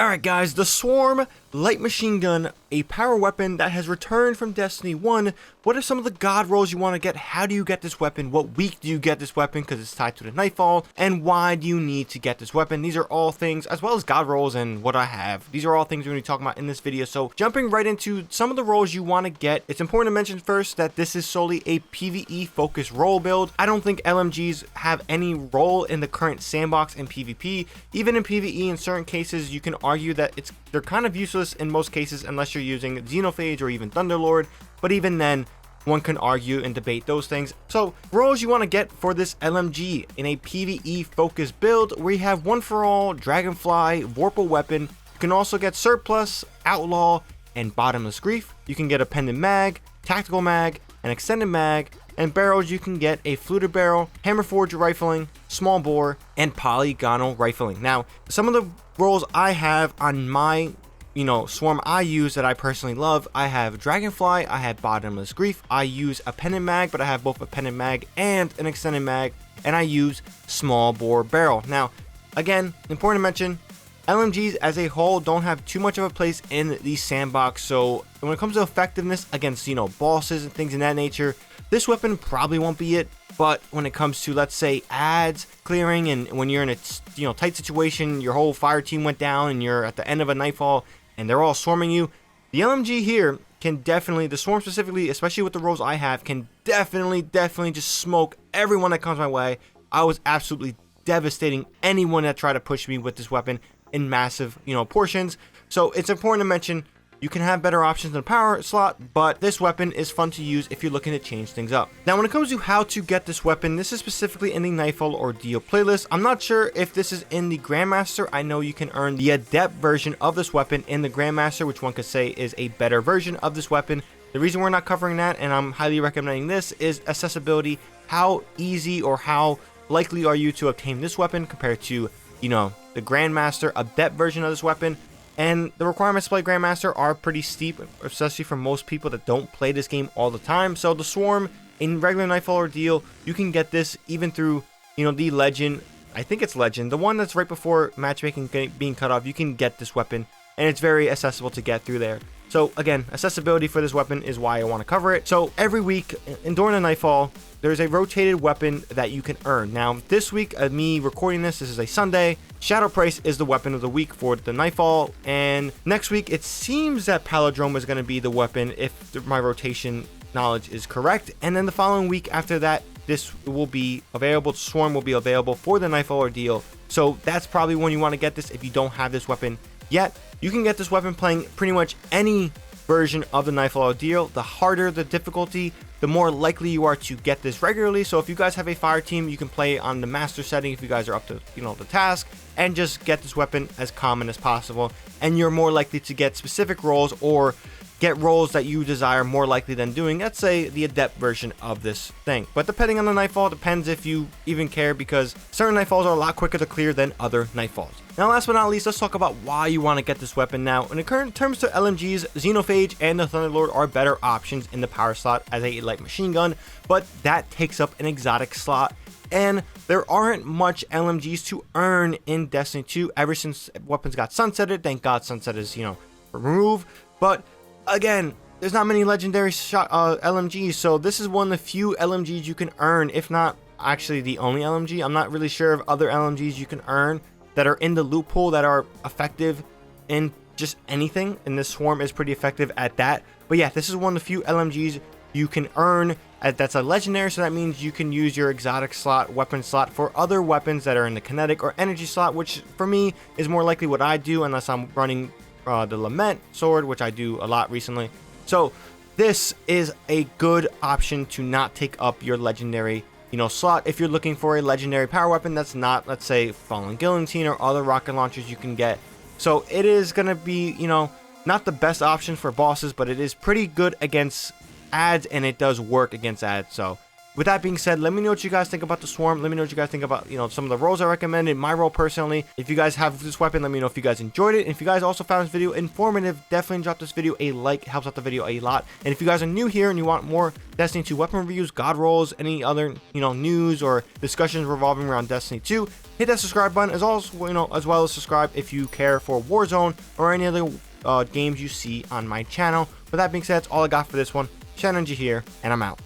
Alright guys, the Swarm Light Machine Gun, a power weapon that has returned from Destiny 1. What are some of the god rolls you want to get? How do you get this weapon? What week do you get this weapon because it's tied to the Nightfall? And why do you need to get this weapon? These are all things, as well as god rolls and what I have. These are all things we're going to be talking about in this video. So jumping right into some of the rolls you want to get, it's important to mention first that this is solely a PvE focused roll build. I don't think LMGs have any role in the current sandbox in PvP. Even in PvE, in certain cases, you can argue that they're kind of useless in most cases unless you're using Xenophage or even Thunderlord, but even then one can argue and debate those things. So roles you want to get for this LMG in a PvE focused build, we have One for All, Dragonfly, Vorpal Weapon. You can also get Surplus, Outlaw, and Bottomless Grief. You can get a Pendant Mag, Tactical Mag, an Extended Mag, and barrels you can get a Fluted Barrel, Hammerforged Rifling, Small Bore, and Polygonal Rifling. Now some of the roles I have on my Swarm I use that I personally love, I have Dragonfly, I have Bottomless Grief, I use a Pendant Mag, but I have both a Pendant Mag and an Extended Mag, and I use Small Bore Barrel. Now, again, important to mention, LMGs as a whole don't have too much of a place in the sandbox, so when it comes to effectiveness against, bosses and things in that nature, this weapon probably won't be it. But when it comes to, let's say, ads clearing, and when you're in a tight situation, your whole fire team went down and you're at the end of a Nightfall and they're all swarming you, the LMG here can definitely, the Swarm specifically, especially with the roles I have, can definitely just smoke everyone that comes my way. I was absolutely devastating anyone that tried to push me with this weapon in massive, portions. So it's important to mention, you can have better options in the power slot, but this weapon is fun to use if you're looking to change things up. Now, when it comes to how to get this weapon, this is specifically in the Nightfall Ordeal playlist. I'm not sure if this is in the Grandmaster. I know you can earn the Adept version of this weapon in the Grandmaster, which one could say is a better version of this weapon. The reason we're not covering that, and I'm highly recommending this, is accessibility. How easy or how likely are you to obtain this weapon compared to, the Grandmaster Adept version of this weapon? And the requirements to play Grandmaster are pretty steep, especially for most people that don't play this game all the time. So the Swarm in regular Nightfall Ordeal, you can get this even through, the Legend. I think it's Legend. The one that's right before matchmaking being cut off, you can get this weapon, and it's very accessible to get through there. So again, accessibility for this weapon is why I want to cover it. So every week and during the Nightfall, there's a rotated weapon that you can earn. Now this week, me recording this is a Sunday. Shadow Price is the weapon of the week for the Nightfall, and next week it seems that Palindrome is going to be the weapon if my rotation knowledge is correct, and then the following week after that, this will be available. Swarm will be available for the Nightfall Ordeal. So that's probably when you want to get this if you don't have this weapon yet. You can get this weapon playing pretty much any version of the Nightfall Ordeal. The harder the difficulty, the more likely you are to get this regularly. So if you guys have a fire team, you can play on the master setting if you guys are up to the task, and just get this weapon as common as possible, and you're more likely to get specific roles or get roles that you desire more likely than doing, let's say, the Adept version of this thing. But depending on the Nightfall, it depends if you even care, because certain Nightfalls are a lot quicker to clear than other Nightfalls. Now last but not least, let's talk about why you want to get this weapon. Now in the current terms to LMGs, Xenophage and the Thunderlord are better options in the power slot as a light machine gun, but that takes up an exotic slot, and there aren't much LMGs to earn in Destiny 2 ever since weapons got sunsetted. Thank God sunset is removed, but again, there's not many legendary LMGs, so this is one of the few LMGs you can earn, if not actually the only LMG. I'm not really sure of other LMGs you can earn that are in the loot pool that are effective in just anything, and this Swarm is pretty effective at that. But yeah, this is one of the few LMGs you can earn that's a legendary, so that means you can use your exotic slot, weapon slot, for other weapons that are in the kinetic or energy slot, which for me is more likely what I do unless I'm running the Lament sword, which I do a lot recently. So this is a good option to not take up your legendary slot if you're looking for a legendary power weapon that's not, let's say, Fallen Guillotine or other rocket launchers you can get. So it is going to be, not the best option for bosses, but it is pretty good against ads, and it does work against ads. So With that being said, let me know what you guys think about the Swarm. Let me know what you guys think about, some of the roles I recommended, my role personally. If you guys have this weapon, let me know if you guys enjoyed it. And if you guys also found this video informative, definitely drop this video a like. It helps out the video a lot. And if you guys are new here and you want more Destiny 2 weapon reviews, god rolls, any other, news or discussions revolving around Destiny 2, hit that subscribe button, as well as subscribe if you care for Warzone or any other games you see on my channel. With that being said, that's all I got for this one. ShadowNinja here, and I'm out.